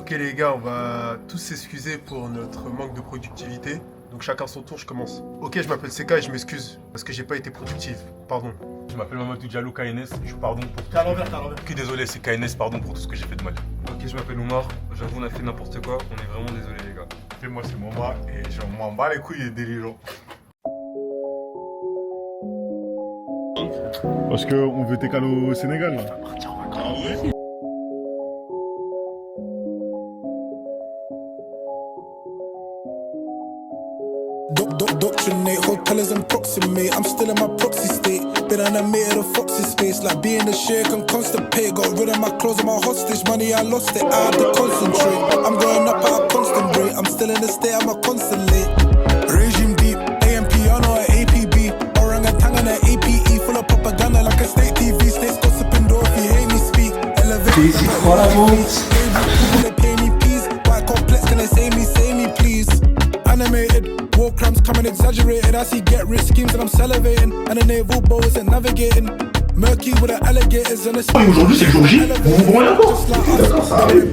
Ok les gars, on va tous s'excuser pour notre manque de productivité. Donc chacun son tour, je commence. Ok, je m'appelle Seka et je m'excuse parce que j'ai pas été productif. Pardon. Je m'appelle Mamadou Diallo KNS, je pardon pour... T'es à l'envers. Que désolé, c'est KNS, pardon pour tout ce que j'ai fait de mal. Ok, je m'appelle Oumar, j'avoue on a fait n'importe quoi, on est vraiment désolé les gars. Et moi c'est Moma et je m'en bats les couilles des dirigeants. Parce qu'on veut t'écaler au Sénégal là. Doctrinate, hotels and proximate. I'm still in my proxy state. Been animated a foxy space. Like being a shake and constipate. Got rid of my clothes and my hostage money, I lost it. I had to concentrate. I'm going up at a constant rate. I'm still in the state, I'm a constant late. Regime deep, AMP, I know an APB. Orangutan and an APE. Full of propaganda like a state TV. States gossiping door if you hate me speak. Elevate. They pay me peas. White complex, can they say me please? Animated. War crimes coming exaggerated. I see get rich schemes and I'm salivating. And the naval bow isn't navigating. Murky with the alligators and the... Aujourd'hui c'est le jour J, vous vous branlez encore. D'accord, ça arrive.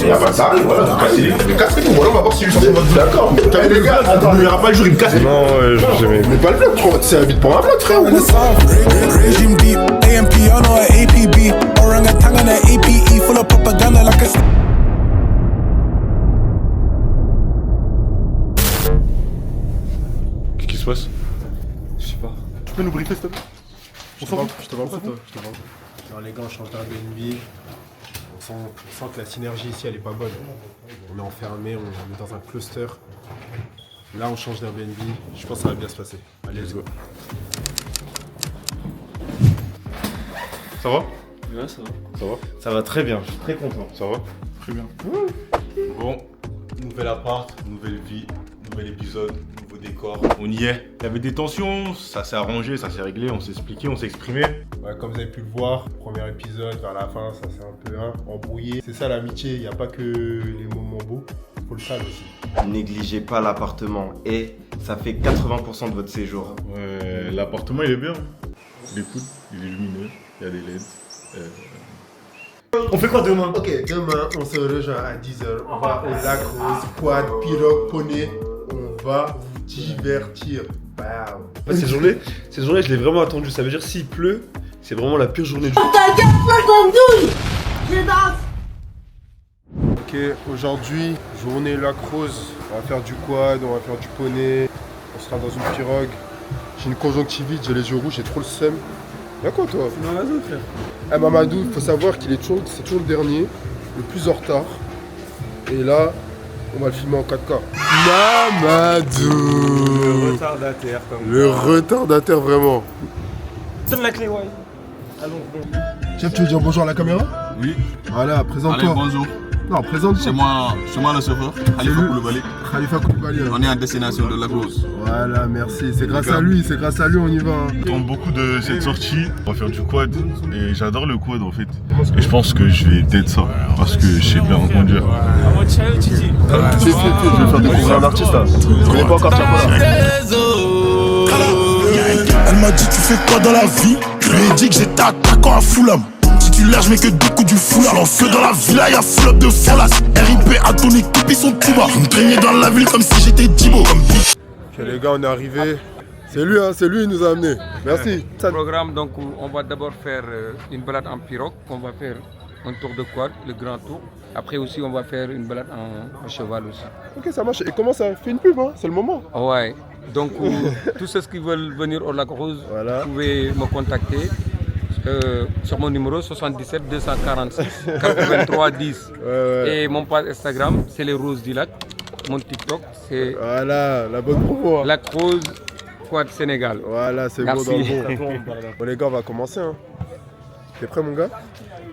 Y'a pas ça arrive, voilà, vous cassez les casques, voilà, on va voir si je suis votre vie. D'accord, t'as vu les gars, il n'y aura pas le jour, il me casse. Non, jamais. Mais pas le bloc, c'est vite pour un bloc, frère. Regime deep, AMP, I know an APB. Orangutan and an APE, full of propaganda like a... Qu'est-ce qui se passe? Je sais pas. Tu peux nous briefer s'il te plaît? Je te parle pas toi, je te parle. Alors les gars, on change d'Airbnb. On sent que la synergie ici, elle est pas bonne. On est enfermé, on est dans un cluster. Là, on change d'Airbnb. Je pense que ça va bien se passer. Allez, let's go. Ça va? Ouais, ça va. Ça va? Ça va très bien, je suis très content. Ça va? Très bien. Bon, nouvel appart, nouvelle vie, nouvel épisode, nouveau décor. On y est. Il y avait des tensions, ça s'est arrangé, ça s'est réglé, on s'est expliqué, on s'est exprimé. Ouais, comme vous avez pu le voir, premier épisode, vers la fin, ça s'est un peu embrouillé. C'est ça l'amitié, il n'y a pas que les moments beaux, il faut le savoir aussi. Négligez pas l'appartement et ça fait 80% de votre séjour. Ouais, l'appartement il est bien. Il est cool, il est lumineux, il y a des LED. On fait quoi demain? Ok, demain on se rejoint à 10h. On va au lac rose, quad, pirogue, poney. On va vous divertir. Bam. Cette journée, je l'ai vraiment attendue. Ça veut dire s'il pleut, c'est vraiment la pire journée du jour. Ok, aujourd'hui, journée lac rose. On va faire du quad, on va faire du poney. On sera dans une pirogue. J'ai une conjonctivite, j'ai les yeux rouges, j'ai trop le seum. Y'a quoi toi? Mamadou, frère. Eh Mamadou, il faut savoir qu'il est toujours le dernier, le plus en retard. Et là, on va le filmer en 4K. Mamadou! Le retardataire, comme Le retardataire, vraiment. Donne la clé, ouais. Allons, Chef, tu veux dire bonjour à la caméra? Oui. Voilà, présente-toi. Allez, bonjour. Non, présente-toi. C'est moi le chauffeur, Khalifa Koulibaly. Khalifa Koulibaly. On est en destination de la Rose. Voilà, merci. C'est grâce à lui, on y va. Hein. J'attends beaucoup de cette sortie. On va faire du quad et j'adore le quad en fait. Et je pense que je vais peut-être ça parce que je sais bien conduire. Je vais faire découvrir un artiste là. Je connais pas encore Tiakola. Elle m'a dit tu fais quoi dans la vie? Je lui ai dit que j'étais attaquant à Fulham. Titulaire, je mets que deux coups du foulard. En feu dans la villa, y'a flop de folas. RIP à ton équipe, ils sont tout bas. Ils me traînaient dans la ville comme si j'étais Djibo. Ok les gars, on est arrivés. C'est lui, il nous a amenés. Merci. Programme, donc on va d'abord faire une balade en pirogue. On va faire un tour de quad, le grand tour. Après aussi, on va faire une balade en cheval aussi. Ok, ça marche. Et comment ça? Fais une pub, hein? C'est le moment. Ouais, donc tous ceux qui veulent venir au Lac Rose, voilà. Vous pouvez me contacter sur mon numéro 77 246 83 10. Et mon page Instagram, c'est les Roses du Lac. Mon TikTok, c'est voilà, la bonne promo. Hein. Lac Rose Quad Sénégal. Voilà, c'est bon dans le bon. Bon les gars, on va commencer. Hein. T'es prêt mon gars?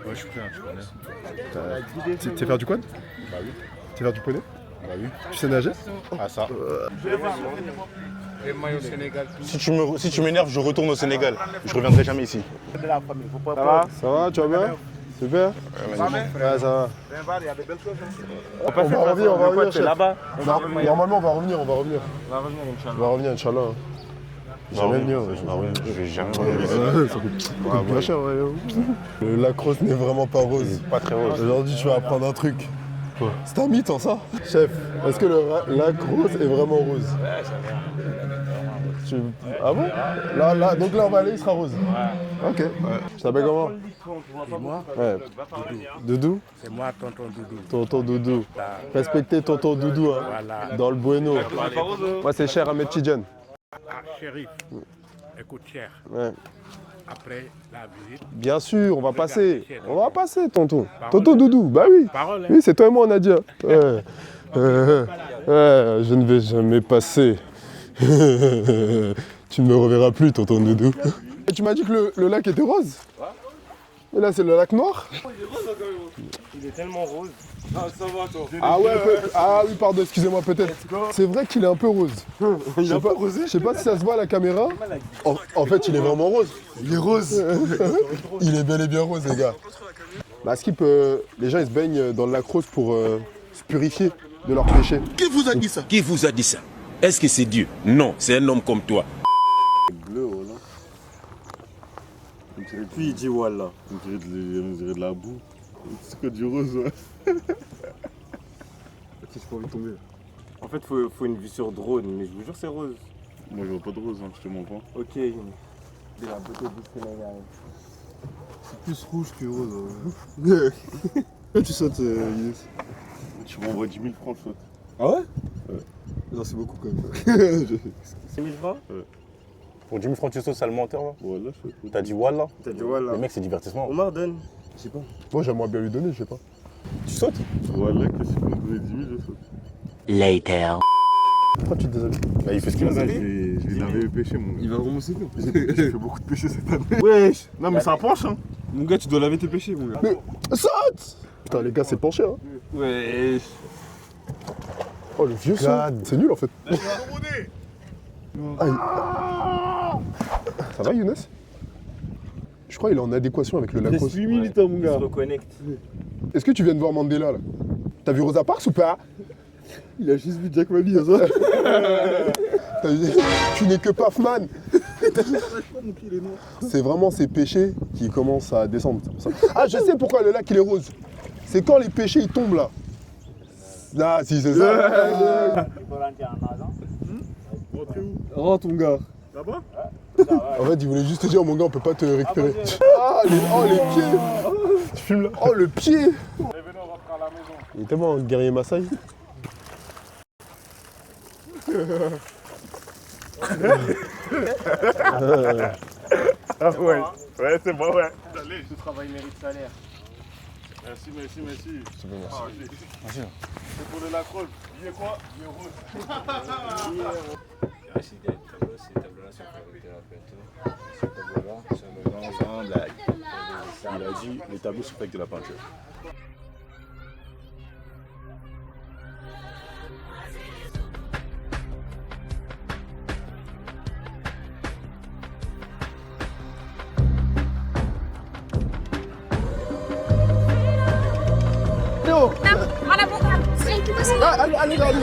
Ouais, je suis prêt, tu connais. Tu sais faire du quad? Bah oui. Tu sais faire du poney? Bah oui. Tu sais nager? Ah ça. Si tu m'énerves, je retourne au Sénégal. Je reviendrai jamais ici. Ça va? Ça va, tu vas bien? Super? Ouais, ça va. On va revenir, chef. Normalement, on va revenir. On va revenir, Inch'Allah. Jamais venir. Je vais jamais revenir. Ça coûte bien cher, ouais. Le lac rose n'est vraiment pas rose. Pas très rose. Aujourd'hui, tu vas apprendre un truc. Quoi? C'est un mythe, hein, ça? Chef, est-ce que le lac rose est vraiment rose? Ouais, ça va. Ah bon? Là, donc là, on va aller, il sera rose. Ouais. Ok. Je t'appelle comment? Et moi? Ouais. Doudou? C'est moi, tonton Doudou. Tonton Doudou. Respectez tonton Doudou, hein. Voilà. Dans le Bueno. Moi, c'est cher Ahmed Tidjane. Ah, Chérif, écoute, cher. Ouais. Après la visite. Bien sûr, on va passer. On va passer, tonton. Parole. Tonton Doudou, bah oui. Parole, hein. Oui, c'est toi et moi, on a dit. Ouais. Je ne vais jamais passer. Tu ne me reverras plus, tonton Doudou. Et tu m'as dit que le lac était rose? Et là, c'est le lac noir? Il est tellement rose. Ah, ça va, toi. Ah ouais, ah oui, pardon, excusez-moi, peut-être. C'est vrai qu'il est un peu rose. Il est un peu rosé. Je sais pas si ça se voit à la caméra. En fait, il est vraiment rose. Il est rose. Il est bel et bien rose, les gars. Bah, ce qui peut... Les gens, ils se baignent dans le lac rose pour se purifier de leurs péchés. Qui vous a dit ça? Qui vous a dit ça? Est-ce que c'est Dieu? Non, c'est un homme comme toi. Bleu, voilà. Puis il dit voilà. On dirait de la boue. C'est que du rose, ouais. Ok, j'ai pas envie de tomber. En fait, faut une vue sur drone, mais je vous jure, c'est rose. Moi, je vois pas de rose, hein, je te mens pas. Ok. De la beauté du soleil. C'est plus rouge que rose. Quand tu sautes, Younes, tu m'envoies 10 000 francs, je saute. Ah ouais? Ouais. Non, c'est beaucoup quand même. 6 000 francs? Ouais. Pour 10 000 francs, tu sautes, c'est le menteur, là? Voilà, je saute. T'as dit voilà? T'as dit voilà. Le mec, c'est divertissement. Omar donne. Je sais pas. Moi, j'aimerais bien lui donner, je sais pas. Tu sautes? Voilà, que si tu me donnes 10 000, je saute. Later. Pourquoi tu te déshabilles? Bah, il fait ce qu'il veut. Je vais laver le péché, mon gars. Il va remonter. J'ai fait beaucoup de péchés cette année. Wesh. Non, mais ça penche, hein. Mon gars, tu dois laver tes péchés, mon gars. Mais saute! Putain, les gars, c'est penché, hein. Wesh. Oh, le vieux son. C'est nul, en fait. Ça va, Younes? Je crois qu'il est en adéquation avec le lac rose. 8 minutes, mon gars. On se reconnecte. Est-ce que tu viens de voir Mandela, là? T'as vu Rosa Parks ou pas? Il a juste vu Jack Mali, ça. Tu n'es que Pafman. C'est vraiment ces péchés qui commencent à descendre. Ah, je sais pourquoi le lac il est rose. C'est quand les péchés ils tombent là. Ah, si, c'est ça. Rentre, mon gars. Là-bas? En fait, il voulait juste te dire, mon gars, on peut pas te récupérer. Ah, les pieds. Tu filmes là? Oh, le pied. Il est tellement un guerrier Maasai. Ah ouais, ouais, c'est bon, ouais. Allez, ce travail mérite salaire. Merci, merci, merci. C'est bon, merci. Merci. C'est pour le lac rose. Billet quoi? Billet rose. Ces tableaux-là, c'est pour éviter la peinture. Ces tableaux-là, c'est un blague. Il a dit, les tableaux sont faits avec de la peinture.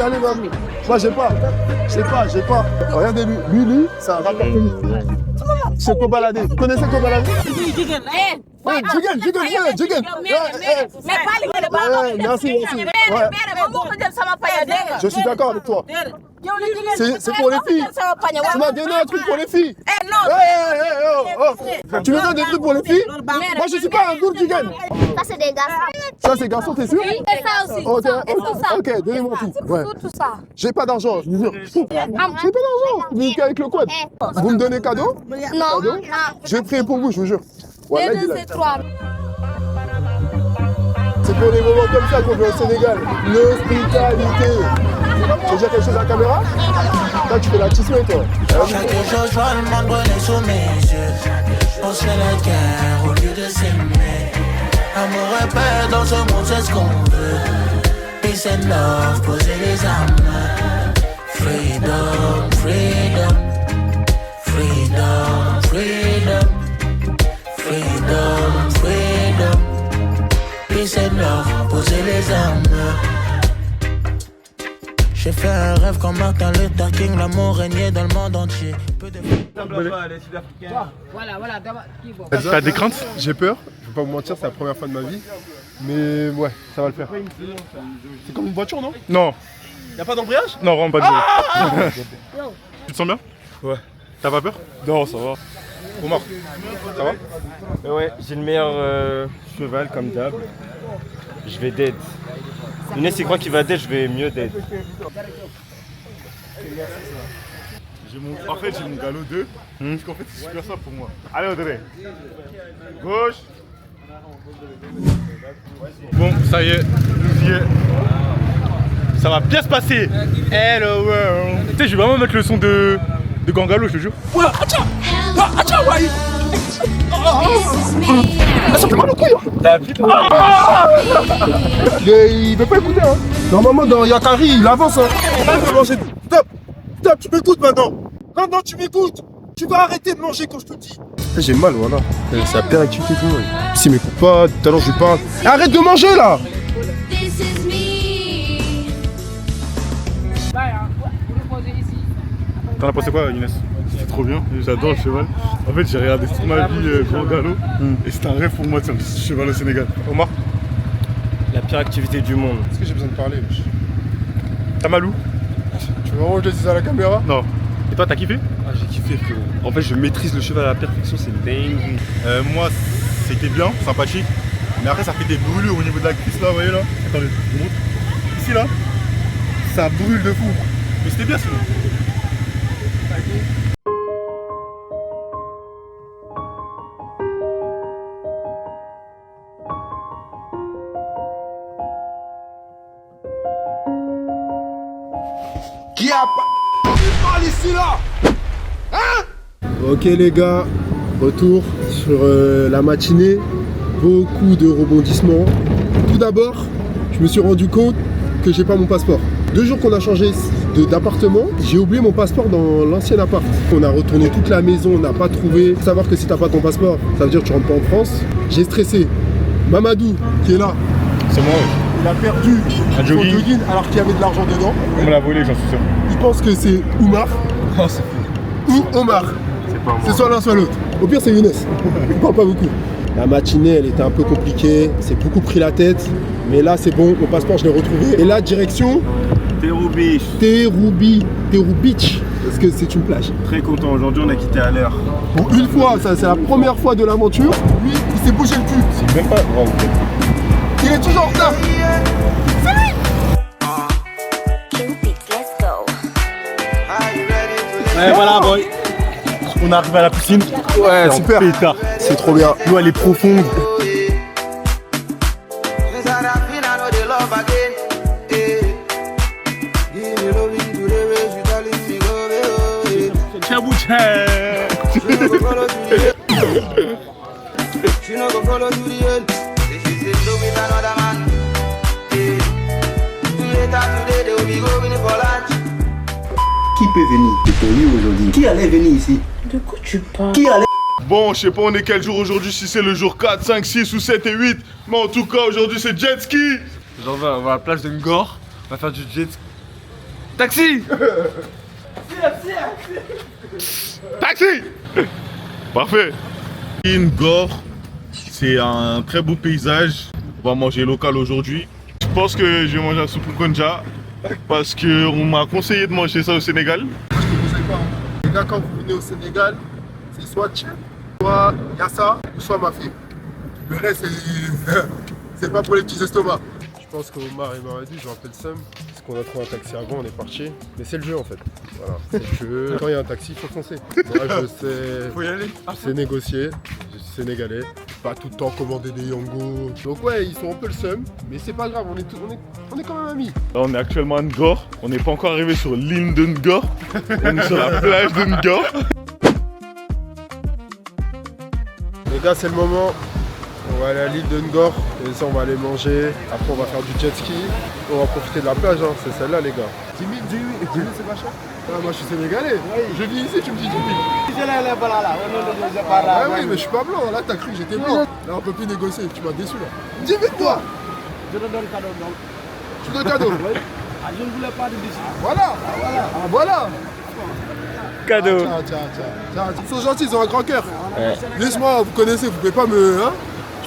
Allez, moi j'ai pas. Regardez lui, c'est un rappeur. C'est Kobalade. Vous connaissez Kobalade? Jigen. Merci. Je suis d'accord avec toi. C'est pour les filles. Tu m'as donné un truc pour les filles. Tu me donnes des trucs pour les filles? Moi je suis pas un gourd Jigen. Ça c'est des garçons. Ça c'est garçon, t'es sûr? Oui, et ça aussi. Ok, donnez-moi tout. Ouais. Tout ça. J'ai pas d'argent, je vous jure. J'ai pas d'argent. Vous venez qu'avec le quad. Vous me donnez cadeau? Non. Je vais prier pour vous, je vous jure. Les deux, c'est trois. C'est pour les moments comme ça qu'on veut au Sénégal. L'hospitalité. Tu veux dire quelque chose à la caméra? Là, tu fais la tismée, toi. Chaque jour, je vois le monde brûler sous mes yeux. On se fait la guerre au lieu de s'aimer. Amour et paix dans ce monde, c'est ce qu'on veut. Peace and love, poser les armes. Freedom, freedom. Freedom, freedom. Freedom, freedom. Peace and love, poser les armes. J'ai fait un rêve comme Martin Luther King, l'amour régnait dans le monde entier. Voilà. T'as des craintes? J'ai peur. peux pas vous mentir, c'est la première fois de ma vie. Mais ouais, ça va le faire. C'est comme une voiture, non? Non. Y'a pas d'embrayage? Non, vraiment pas de Tu te sens bien? Ouais. T'as pas peur? Non, ça va. Omar, ça va? Ouais, j'ai le meilleur cheval comme d'hab. Je vais dead. Younes il croit qu'il va dead, je vais mieux dead. En fait, j'ai mon galop 2. Parce qu'en fait, c'est super simple pour moi. Allez, Audrey. Gauche. Bon, ça y est, nous y est. Ça va bien se passer. Hello world. Tu sais, je vais vraiment mettre le son de Gangalo, je te jure. Ouais, atcha! Atcha, ouais! Ça fait mal au couille, hein! Il veut pas écouter, hein! Normalement, dans Yakari, il avance, hein! Stop! Stop, tu m'écoutes maintenant! Maintenant, tu m'écoutes! Tu vas arrêter de manger quand je te dis! J'ai mal, voilà. C'est la pire activité du monde. S'il m'écoute pas, tout à l'heure, je lui parle. Arrête de manger, là! T'en as pensé quoi, Younes? C'est trop bien, j'adore le cheval. En fait, j'ai regardé toute ma vie Grand Galop et c'était un rêve pour moi de faire le cheval au Sénégal. Omar? La pire activité du monde. Est-ce que j'ai besoin de parler, wesh? T'as mal où? Tu veux vraiment que je le dise à la caméra? Non. Et toi, t'as kiffé? Ah, j'ai kiffé, frérot. En fait, je maîtrise le cheval à la perfection, c'est dingue. Moi, c'était bien, sympathique. Mais après, ça fait des brûlures au niveau de la cuisse là, vous voyez là? Attendez, je vous montre. Ici là, ça brûle de fou. Mais c'était bien sinon. Qui a pas... Parle ici là! Hein? Ok les gars, retour sur la matinée, beaucoup de rebondissements. Tout d'abord, je me suis rendu compte que j'ai pas mon passeport. 2 jours qu'on a changé d'appartement, j'ai oublié mon passeport dans l'ancien appart. On a retourné toute la maison, on n'a pas trouvé. Faut savoir que si t'as pas ton passeport, ça veut dire que tu rentres pas en France. J'ai stressé. Mamadou, qui est là, c'est moi. Il a perdu son jogging alors qu'il y avait de l'argent dedans. On me l'a volé, j'en suis sûr. Il pense que c'est Oumar. Oh, c'est fou. Ou Omar. C'est pas moi. C'est soit l'un soit l'autre. Au pire c'est Younes. Il parle pas beaucoup. La matinée elle était un peu compliquée. C'est beaucoup pris la tête. Mais là c'est bon, mon passeport je l'ai retrouvé. Et là direction Terrou Beach. Terrou Beach. Est-ce que c'est une plage? Très content, aujourd'hui on a quitté à l'heure. Bon une fois, ça c'est la première fois de l'aventure. Lui il s'est bougé le cul. C'est même pas grand. Il est toujours en retard. Ouais, voilà, boy. On arrive à la piscine. Ouais, super. C'est trop bien. L'eau, elle est profonde. Qui peut venir pour lui aujourd'hui? Qui allait venir ici? De quoi tu parles? Qui allait... Bon, je sais pas on est quel jour aujourd'hui, si c'est le jour 4, 5, 6 ou 7 et 8. Mais en tout cas, aujourd'hui c'est jet ski. Genre, on va à la plage de Ngor, on va faire du jet ski. Taxi! Taxi! Parfait. Ngor, c'est un très beau paysage. On va manger local aujourd'hui. Je pense que je vais manger un soupe konja parce qu'on m'a conseillé de manger ça au Sénégal. Moi je te conseille pas. Hein. Les gars quand vous venez au Sénégal, c'est soit tchèque, soit yassa, ou soit mafé. Le reste c'est pas pour les petits estomacs. Je pense qu'Omar et Mamadou, j'ai un peu le seum. Parce qu'on a trouvé un taxi avant, on est parti. Mais c'est le jeu en fait. Voilà, c'est le jeu. Quand il y a un taxi, il faut foncer. Moi je sais. Faut y aller. Je sais négocier. Je suis sénégalais. Pas tout le temps commander des Yango. Donc ouais, ils sont un peu le seum. Mais c'est pas grave, on est quand même amis. Là, on est actuellement à Ngor. On n'est pas encore arrivé sur l'île de Ngor. On est sur la plage de Ngor. Les gars, c'est le moment. On va aller à l'île de Ngor. Et ça, on va aller manger. Après, on va faire du jet ski. On va profiter de la plage. Hein. C'est celle-là, les gars. 10 000, c'est pas cher. Ah, moi, je suis sénégalais. Je vis ici, tu me dis 10 000. Ah oui, mais je suis pas blanc. Là, t'as cru que j'étais blanc. Là, on peut plus négocier. Tu m'as déçu, là. 10 000, toi. Je te donne le cadeau, non? Tu donnes le cadeau? Ah, je ne voulais pas de déçu. Voilà. Ah, voilà. Cadeau. Tiens. Ils sont gentils, ils ont un grand cœur. Laisse-moi, vous connaissez, vous pouvez pas me... Hein?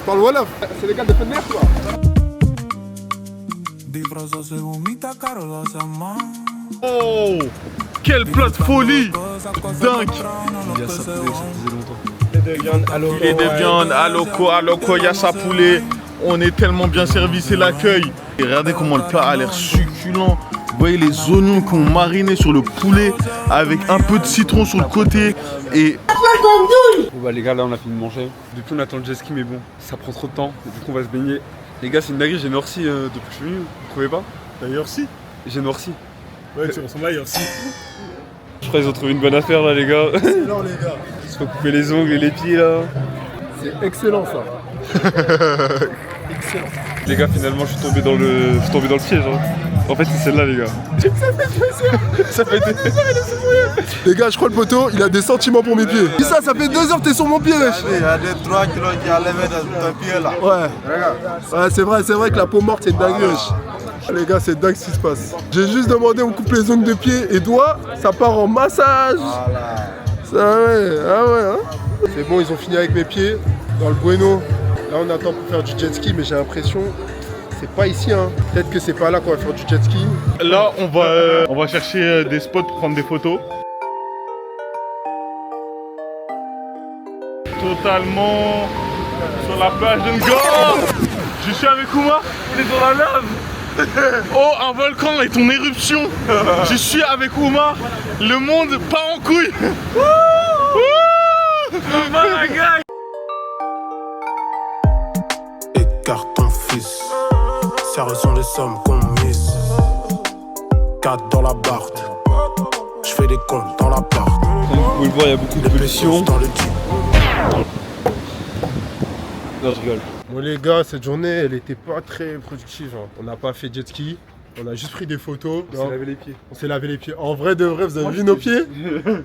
Je parle Wolof. C'est les gars de Fener, quoi. Oh, quel plat de folie. Dingue. Il y a ça faisait longtemps. Et des viandes, à loco, il y a sa poulet. On est tellement bien servi, c'est l'accueil. Et regardez comment le plat a l'air succulent. Vous voyez les oignons qu'on mariné sur le poulet avec un peu de citron sur le côté. Et Bon bah les gars, là on a fini de manger. Depuis on attend le jet ski, mais bon, ça prend trop de temps. Et du coup on va se baigner. Les gars, c'est une dinguerie, j'ai noirci depuis que je suis venu. Vous trouvez pas? T'as Yorsi? J'ai noirci. Ouais, tu ressembles à Yorsi. Je crois qu'ils ont trouvé une bonne affaire là les gars. Excellent les gars. Ils se font couper les ongles et les pieds là. C'est excellent ça. Excellent. Les gars, finalement je suis tombé dans le piège hein. En fait c'est celle-là les gars. Ça fait plaisir, il est sourire. Les gars, je crois le poteau, il a des sentiments pour mes pieds. Et ça fait 2 heures que t'es sur mon pied, wesh. Il y a des 3 kilos qui enlèvent dans ton pied là. Ouais, c'est vrai que la peau morte c'est une dinguerie, wesh. Les gars, c'est dingue ce qui se passe. J'ai juste demandé, on coupe les ongles de pied et doigts, ça part en massage. Ça ouais, ah ouais, hein. C'est bon, ils ont fini avec mes pieds dans le Bueno. Là, on attend pour faire du jet ski, mais j'ai l'impression c'est pas ici, hein. Peut-être que c'est pas là qu'on va faire du jet ski. Là, on va chercher des spots pour prendre des photos. Totalement sur la plage de Ngor. Je suis avec Oumar, il est dans la lave. Oh, un volcan est en éruption. Je suis avec Oumar, le monde part en couille. Écarte ton fils, serre sont les sommes qu'on mise. 4 dans la barre, je fais des comptes dans l'appart. Comme vous pouvez le voir, il y a beaucoup de pollution. Dans le jeep. Non, je rigole. Bon les gars, cette journée elle était pas très productive, hein. On n'a pas fait jet ski, on a juste pris des photos. On s'est lavé les pieds. On s'est lavé les pieds. En vrai de vrai, vous avez vu nos pieds?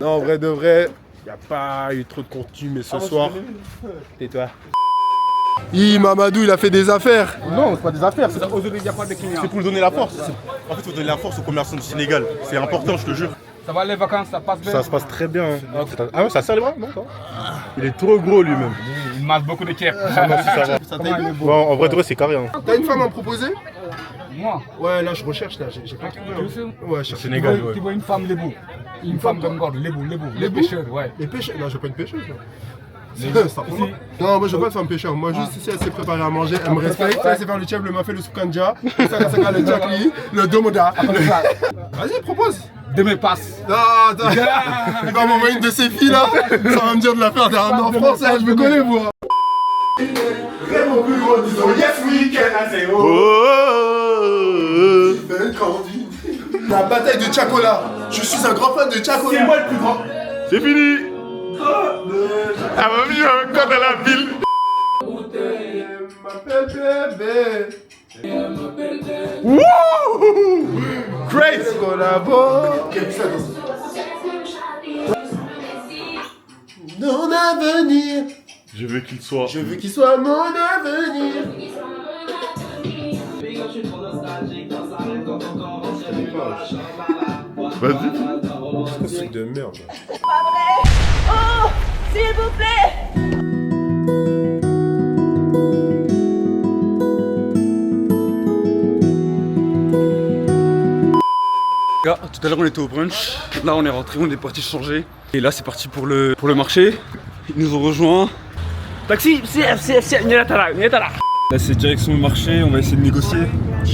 Non, en vrai de vrai, il n'y a pas eu trop de contenu, mais ce soir. Et toi? Mamadou, il a fait des affaires. Non, c'est pas des affaires, c'est Aujourd'hui, il n'y a pas de clients. pour lui donner la force. En fait, il faut donner la force aux commerçants du Sénégal. C'est important, je te jure. Ça va les vacances, ça passe bien. Ça se passe très bien. Hein. Ah ouais, ça sert les bras? Non, il est trop gros lui-même. Il mange beaucoup de kefs. Bon, en vrai de vrai, c'est carré. Hein. T'as une femme à me proposer? Moi? Ouais, là je recherche, là, j'ai pas trouvé. Ouais, je cherche. Sénégal, ouais. Tu vois une femme lébou. Une femme de Ngor, lébou. Les pêcheurs, ouais. Les pêcheurs? Non, je veux pas une pêcheuse. Non, moi je veux pas de femme pêcheur. Moi juste ici elle s'est préparée à manger, elle me respecte. Elle sait faire le chef, le mafé, le soukanja, le sakasaka, le djakli, le domoda. Vas-y, propose. Demain passe. Non, attends. Il va m'envoyer une de ses filles là. Ça va me dire de la faire d'un en français, je me connais moi. Vraiment plus gros, disons yes we can say La bataille de Tchakola. Je suis un grand fan de Tchakola. C'est moi le plus grand. c'est fini. Elle m'a mis un code à la ville. Wouh! Great! Mon avenir. Je veux qu'il soit. Je veux qu'il soit mon avenir. Vas-y. C'est de merde. Oh, s'il vous plaît. Gars, tout à l'heure on était au brunch, là on est rentré, on est parti changer. Et là c'est parti pour le marché. Ils nous ont rejoints. Taxi, là c'est direction le marché, on va essayer de négocier.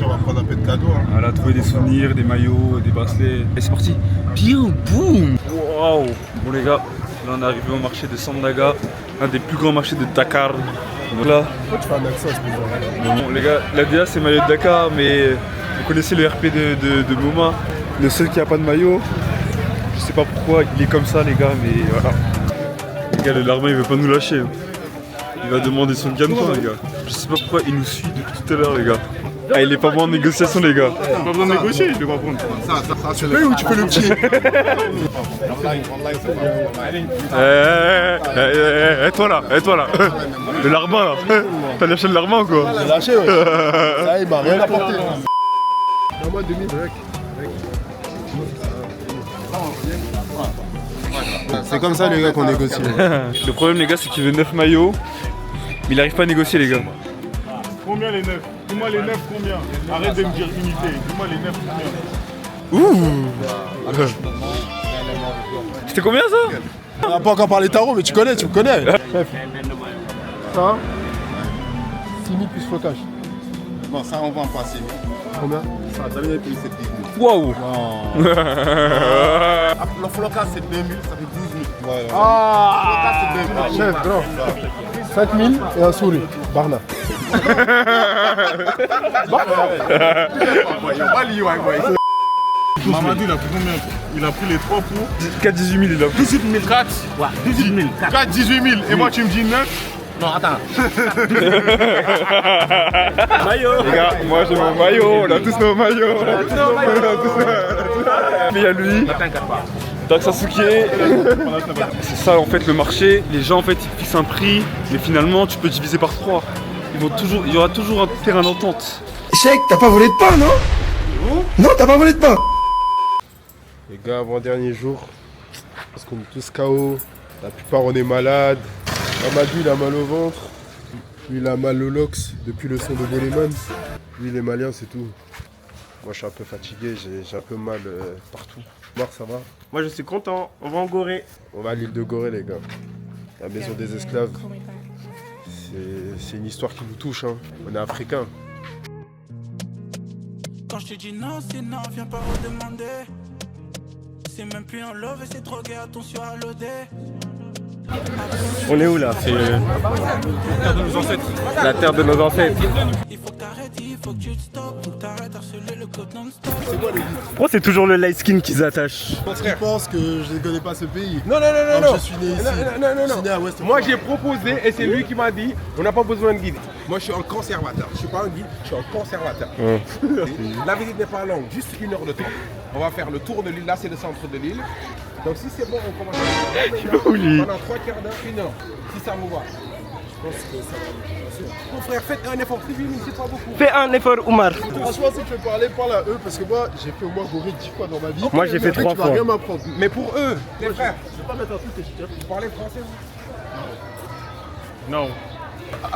On va prendre un peu de cadeaux. Hein. Voilà, trouver des souvenirs, des maillots, des bracelets. Et c'est parti. Bien, boum. Waouh. Bon les gars, là on est arrivé au marché de Sandaga, un des plus grands marchés de Dakar. Donc là, Pourquoi tu fais un accent spécial? bon les gars, la DA c'est maillot de Dakar, mais vous connaissez le RP de Moma. Le seul qui a pas de maillot, je sais pas pourquoi il est comme ça les gars, mais voilà. Les gars, le Larmin il veut pas nous lâcher. Il va demander son gagne-pain les gars. Je sais pas pourquoi il nous suit depuis tout à l'heure les gars. Ah il est pas bon en négociation les gars. Pas besoin de négocier, je vais pas prendre. Ça, tu payes ou tu fais le petit? Toi là. Le Larmin là. T'as lâché le Larmin ou quoi? J'ai lâché ouais. Ça il m'a rien apporté. Donne-moi 2000 mec. C'est comme ça les gars qu'on négocie. Le problème les gars c'est qu'il veut 9 maillots. Mais il arrive pas à négocier, les gars. Combien les 9? Dis-moi les 9 combien? Arrête de me dire unité. Dis-moi les 9 combien? Ouh. C'était combien ça? On n'a pas encore parlé tarot, mais tu connais, tu me connais. Ça 6 000 plus flocage. Non, ça on vend pas 6 000. Combien? Ça a jamais payé 7 000. Waouh. Le flocage c'est 2 000, ça fait 12 000. Ouais, Ah chef, grand. 5 000 et un sourire. Barna. Mamadou il a pris combien? Il a pris les 3 pots. 4 18 000 il a. 18 000. 4. Ouais, 18 000. 4 18 000. Et moi tu me dis 9? Non, attends. Maillot. Les gars, moi j'ai mon maillot. On a tous nos maillots. Mais il y a lui. Donc Sasuke. C'est ça en fait le marché. Les gens en fait ils fixent un prix, mais finalement tu peux diviser par 3. Il y aura toujours un terrain d'entente. Cheikh, t'as pas volé de pain, non? Non, t'as pas volé de pain. Les gars, avant-dernier jour, parce qu'on est tous KO, la plupart on est malades. Amadou il a mal au ventre, lui il a mal au lox depuis le son de Goleman. Lui il est malien, c'est tout. Moi je suis un peu fatigué, j'ai un peu mal partout. Marc, ça va? Moi je suis content, on va en Gorée. On va à l'île de Gorée les gars, la maison des esclaves. C'est une histoire qui nous touche, hein. On est africains. Quand je te dis non, c'est non, viens pas redemander. C'est même plus un love et c'est drogué, attention à l'OD. On est où là? C'est la terre de nos ancêtres. La terre de nos ancêtres. Il faut que t'arrêtes, il faut que tu te stoppes. Faut que t'arrêtes d'harceler le code non-stop. C'est quoi les vies? Pourquoi c'est toujours le light skin qui s'attache? Parce qu'ils pensent que je ne connais pas ce pays. Non, non, non, non. non. Je suis né ici. Non, non, Je suis né à non. West Moi France. j'ai proposé et c'est lui qui m'a dit on n'a pas besoin de guide. Moi je suis un conservateur. Je suis pas un guide, je suis un conservateur. La visite n'est pas longue, juste 1 heure de temps. On va faire le tour de l'île. Là c'est le centre de l'île. Donc si c'est bon, on commence à pendant 3 quarts d'heure, 1 heure. Si ça vous va. Je pense que ça va. Mon frère, faites un effort. 10 minutes, c'est pas beaucoup. Fais un effort, Oumar. Franchement, si tu veux parler, parle à eux parce que moi, j'ai fait au moins Gorée 10 fois dans ma vie. Moi, j'ai fait 3 Tu vas fois. rien m'apprendre. Mais pour eux, les frères, Je vais pas mettre un truc que je tiens. vous parlez français vous? Non.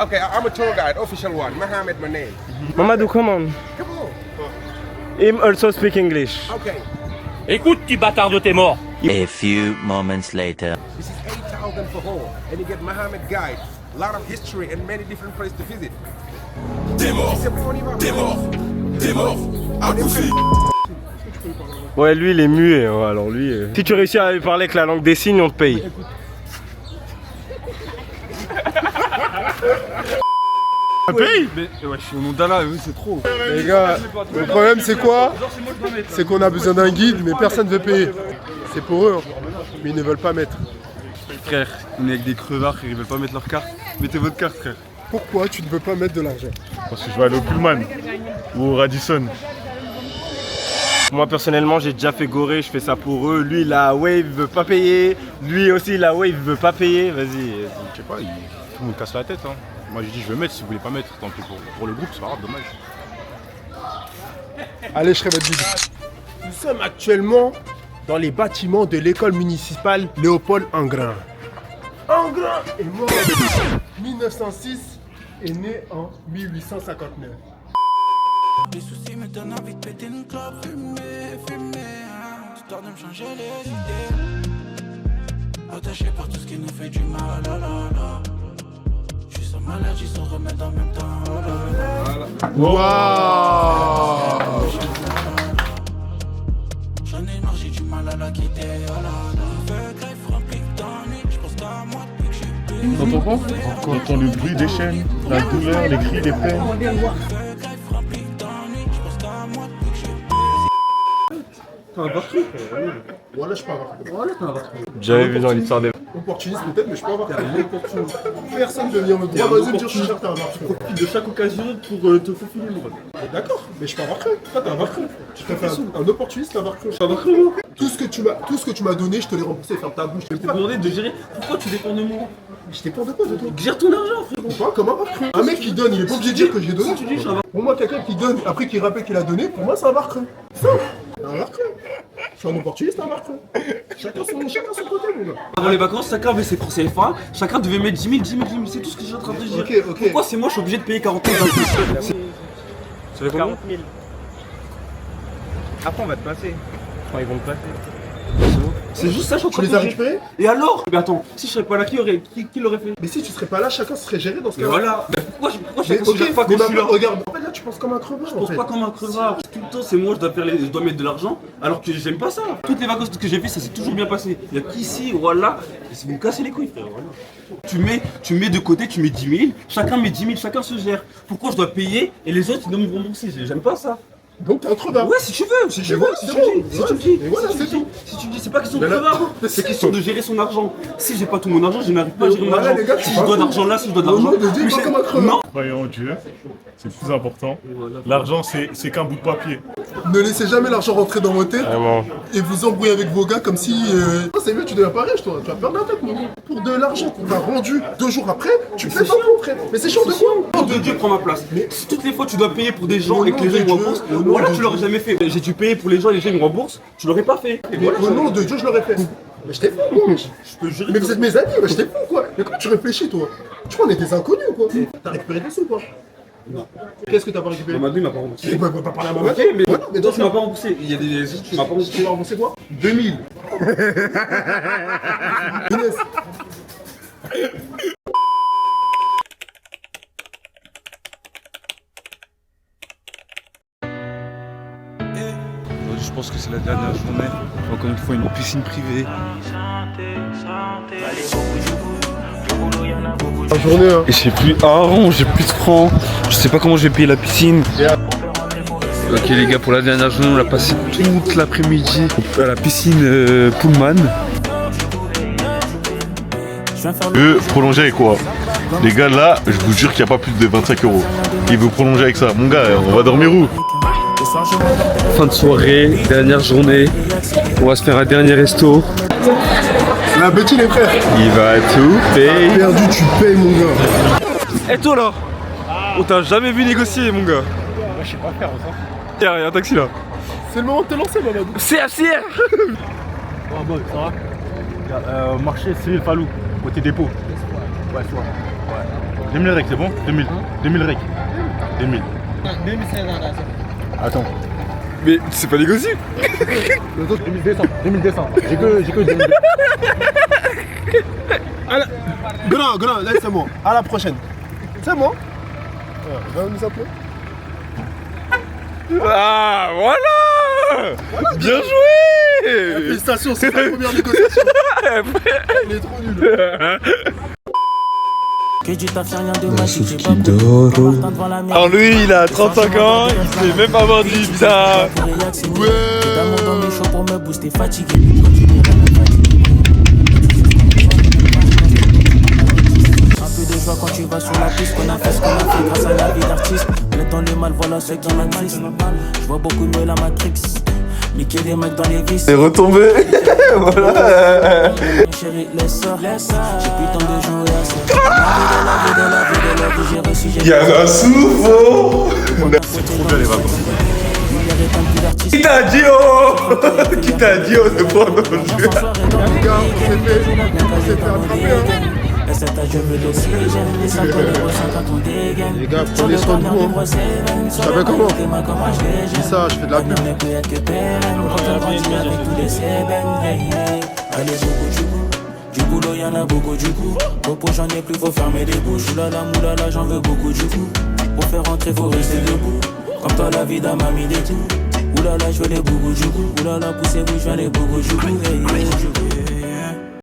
Okay, I'm a tour guide, official one. Mohamed, my name. Mamadou, come on. Come on. Him also speak English. Okay. Écoute, tu bâtard de tes morts. A few moments later. This is 8,000 for whole, and you get Mohammed guide, a lot of history and many different places to visit. T'es mort, t'es mort, t'es mort, à bouffer. Ouais, lui il est muet, hein, alors lui... Si tu réussis à lui parler avec la langue des signes, on te paye. Paye. Mais ouais, je suis au Mondala, oui, c'est trop. Les gars, le problème c'est quoi? C'est qu'on a besoin d'un guide, mais personne ne veut payer. C'est pour eux, hein. Mais ils ne veulent pas mettre. Frère, on est avec des crevards, ils veulent pas mettre leur carte. Mettez votre carte, frère. Pourquoi tu ne veux pas mettre de l'argent? Parce que je vais aller au Pullman ou au Radisson. Moi personnellement j'ai déjà fait Gorée, je fais ça pour eux. Lui la wave il veut pas payer. Lui aussi la wave il veut pas payer. Vas-y. Je sais pas, tout le monde casse la tête. Hein. Moi j'ai dit je vais mettre, si vous voulez pas mettre, tant pis pour le groupe, c'est pas grave, dommage. Allez, je serai votre guide. Nous sommes actuellement dans les bâtiments de l'école municipale Léopold Ingrin. Ingrin est mort en 1906 et né en 1859. Les soucis me donnent envie de péter une clope. Fumer, fumer, hein. Histoire de me changer les idées. Attaché par tout ce qui nous fait du mal, oh là là. J'suis sans maladie, sans remède en même temps, oh là là. Waouh! J'en ai marre, j'ai du mal à la quitter, oh là là. Feu greffe rempli d'ennui, j'pense qu'à moi depuis que j'ai bu. T'entends quoi? J'entends le bruit des chaînes, la douleur, les cris, les peines. T'as un barqueux? Voilà, je peux avoir. Voilà, t'as un barqueux. J'avais vu dans l'histoire des... Opportuniste peut-être, mais je peux avoir. Personne ne vient me dire, vas-y me dire, je suis sûr que t'as un barqueux. De chaque occasion pour te faufiler le rôle. D'accord, mais je peux avoir cru. Toi, t'as un barqueux. Tu te fais un opportuniste, t'as un barqueux. T'as un barqueux, moi. Tout ce que tu m'as donné, je te l'ai remboursé. Ferme ta bouche. Je t'ai demandé de gérer. Pourquoi tu dépends de moi? Je dépends de quoi de toi? Gère ton argent, frérot. Pas comme un barqueux. Un mec qui donne, il est pas obligé de dire que j'ai donné. Pour moi, quelqu'un qui donne après qu'il rappelle qu'il a donné, pour moi, c'est un barqueux. Ça, un barqueux. Je suis un opportuniste, hein, Marc. Chacun son côté, mon gars. Avant les vacances, chacun avait ses CFA, chacun devait mettre 10 000, c'est tout ce que je suis en train de dire. Ok. Pourquoi c'est moi je suis obligé de payer 40 000 d'un coup? Ça fait 40 000. Après on va te passer. Enfin ils vont te passer. C'est juste ça, je suis en train Tu de les as dire. récupérés? Et alors? Mais attends, si je serais pas là, qui l'aurait fait? Mais si tu serais pas là, chacun serait géré dans ce Mais cas-là. voilà. Mais pourquoi Mais chacun se gère pas mais quand je suis là? regarde, en fait là tu penses comme un crevard. Je pense pas comme un crevard. Tout le temps c'est moi je dois mettre de l'argent alors que j'aime pas ça. Toutes les vacances que j'ai fait ça s'est toujours bien passé. Il y a qu'ici, voilà. C'est vous me casser les couilles frère. Voilà. Tu mets de côté, tu mets 10 000, chacun met 10 000, chacun se gère. Pourquoi je dois payer et les autres ils doivent me rembourser? J'aime pas ça. Donc t'es un crevard. Ouais si tu veux, si tu me dis. Et voilà, c'est tout. Si tu me dis, c'est pas question de crevard, c'est question de gérer son argent. Si j'ai pas tout mon argent, je n'arrive pas à gérer mon argent. Si je dois d'argent là, si je dois d'argent. Non. Croyons en Dieu, c'est le plus important. L'argent, c'est qu'un bout de papier. Ne laissez jamais l'argent rentrer dans vos têtes et vous embrouiller avec vos gars comme si. C'est mieux, tu deviens pas riche toi, tu vas perdre la tête mon gars. Pour de l'argent qu'on t'a rendu 2 jours après, tu fais pas pour frère. Mais c'est chiant de quoi? De Dieu prends ma place. Mais si toutes les fois tu dois payer pour des gens et que les gens ils me remboursent, voilà tu l'aurais jamais fait. J'ai dû payer pour les gens et les gens ils me remboursent, tu l'aurais pas fait. Au nom de Dieu, je l'aurais fait. Mais je t'ai fou, moi. Je peux jurer. Mais vous êtes mes amis, mais je t'ai fou, quoi. Mais comment tu réfléchis, toi? Tu vois, on est des inconnus, quoi. T'as récupéré des sous, quoi? Non. Qu'est-ce que t'as pas récupéré? Mamadou il m'a pas remboursé. Il m'a pas parlé à Mamadou. Ok, mais voilà, mais toi tu m'as pas remboursé. Il y a des tu m'as pas remboursé. Tu m'as remboursé quoi? 2000. Inès. Je pense que c'est la dernière journée. Encore une fois, une piscine privée. La journée, hein. Et j'ai plus un rond, j'ai plus de francs. Je sais pas comment je vais payer la piscine. Ok les gars, pour la dernière journée, on a passé toute l'après-midi à la piscine Pullman. Prolonger avec quoi? Les gars, là, je vous jure qu'il n'y a pas plus de 25 €. Il veut prolonger avec ça. Mon gars, on va dormir où? Fin de soirée, dernière journée. On va se faire un dernier resto. L'appétit les frères. Il va tout payer. Perdu, tu payes mon gars. Et toi là? On t'a jamais vu négocier mon gars. Moi je sais pas faire ça. Tiens, y'a un taxi là. C'est le moment de te lancer Mamadou. CFCR. Oh bon, ça va? Marché Cyril Falou, côté dépôt. Ouais, soit. Ouais. 2000 rec, c'est bon? 2000 rec. 2000. 2500. Attends. Mais c'est pas négocié. 2200. J'ai que 2000. Grand, laisse-moi. À la prochaine. C'est moi. Va nous appeler. Ah voilà. Bien joué. Félicitations, c'est la première négociation. Il est trop nul. Alors lui il a 35 ans, il fait même pas avoir du bizarre. Quand tu vas sur la piste, qu'on a fait ce qu'on a fait grâce à la vie d'artiste. Le temps, le mal, voilà ce qui m'attriste. Je vois beaucoup mieux la Matrix. Niquer des mecs dans les vis. C'est retombé. Voilà. Chérie, laisse-ça. J'ai plus le temps de jouer à ça. La vie, j'ai reçu. Il y a un souffle. C'est trop bien les vacances. Qui t'a dit oh? Qui t'a dit oh? C'est pas notre jeu. Les gars, on s'est fait attraper. Les gars, prenez soin de vous. Vous savez comment? Je dis ça, je fais de la pub. Du boulot, y'en a beaucoup du coup. Pour j'en ai plus, faut fermer les bouches. Oulala, moulala, j'en veux beaucoup du coup. Pour faire rentrer, faut rester debout. Comme toi, la vie m'a mis des coups. Oulala, je veux les bougous du coup. Oulala, poussez-vous, je veux les bougous du coup.